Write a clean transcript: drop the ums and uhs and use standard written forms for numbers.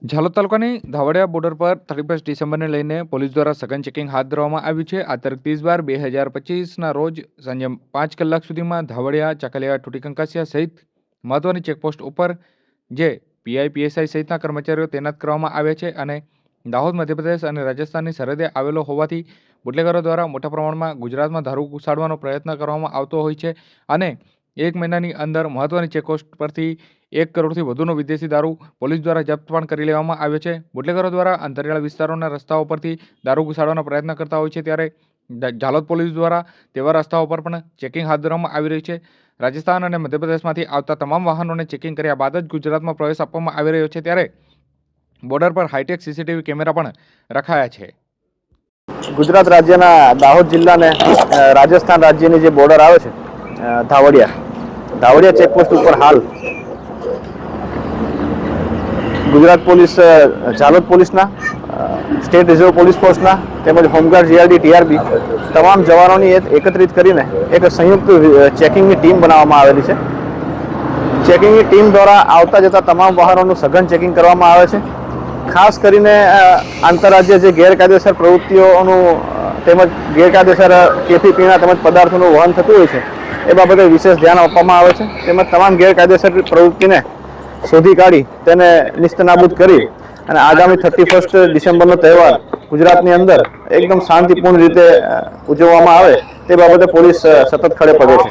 ઝાલોદ તાલુકાની ધાવડિયા બોર્ડર પર 31 ડિસેમ્બરને લઈને પોલીસ દ્વારા સઘન ચેકિંગ હાથ ધરવામાં આવ્યું છે। આ તારીખ 30/12/2025ના રોજ સાંજે 5 કલાક સુધીમાં ધાવડિયા, ચાકલિયા, ટુટીકંકાસિયા સહિત મહત્વની ચેકપોસ્ટ ઉપર જે પીઆઈ, પીએસઆઈ સહિતના કર્મચારીઓ તૈનાત કરવામાં આવ્યા છે અને દાહોદ, મધ્યપ્રદેશ અને રાજસ્થાનની સરહદે આવેલો હોવાથી બુટલેગરો દ્વારા મોટા પ્રમાણમાં ગુજરાતમાં દારૂ ઘુસાડવાનો પ્રયત્ન કરવામાં આવતો હોય છે અને 1 મહિનાની અંદર મહત્વની ચેકપોસ્ટ પરથી 1 કરોડથી વધુનો વિદેશી દારૂ પોલીસ દ્વારા જપ્ત પણ કરી લેવામાં આવ્યો છે। બુટલેગરો દ્વારા અંતરિયાળ વિસ્તારોના રસ્તાઓ પરથી દારૂ ઘુસાડવાનો પ્રયત્ન કરતા હોય છે, ત્યારે ઝાલોદ પોલીસ દ્વારા તેવા રસ્તાઓ પર પણ ચેકિંગ હાથ ધરવામાં આવી રહી છે। રાજસ્થાન અને મધ્યપ્રદેશમાંથી આવતા તમામ વાહનોને ચેકિંગ કર્યા બાદ જ ગુજરાતમાં પ્રવેશ આપવામાં આવી રહ્યો છે, ત્યારે બોર્ડર પર હાઈટેક સીસીટીવી કેમેરા પણ રખાયા છે। ગુજરાત રાજ્યના દાહોદ જિલ્લાને રાજસ્થાન રાજ્યની જે બોર્ડર આવે છે ધાવડિયા ચેકપોસ્ટ ઉપર હાલ ગુજરાત પોલીસ, ઝાલોદ પોલીસના, સ્ટેટ રિઝર્વ પોલીસ ફોર્સના તેમજ હોમગાર્ડ, જીઆરડી, ટીઆરબી તમામ જવાનોની એકત્રિત કરીને એક સંયુક્ત ચેકિંગની ટીમ બનાવવામાં આવેલી છે। ચેકિંગની ટીમ દ્વારા આવતા જતા તમામ વાહનોનું સઘન ચેકિંગ કરવામાં આવે છે। ખાસ કરીને આંતરરાજ્ય જે ગેરકાયદેસર પ્રવૃત્તિઓનું તેમજ ગેરકાયદેસર કેફી પીણા તેમજ પદાર્થોનું વહન થતું હોય છે એ બાબતે વિશેષ ધ્યાન આપવામાં આવે છે। તેમજ તમામ ગેરકાયદેસર પ્રવૃત્તિને શોધી કાઢી તેને નિસ્તનાબૂદ કરી અને આગામી 31 ડિસેમ્બરનો તહેવાર ગુજરાતની અંદર એકદમ શાંતિપૂર્ણ રીતે ઉજવવામાં આવે તે બાબતે પોલીસ સતત ખડે પગે છે।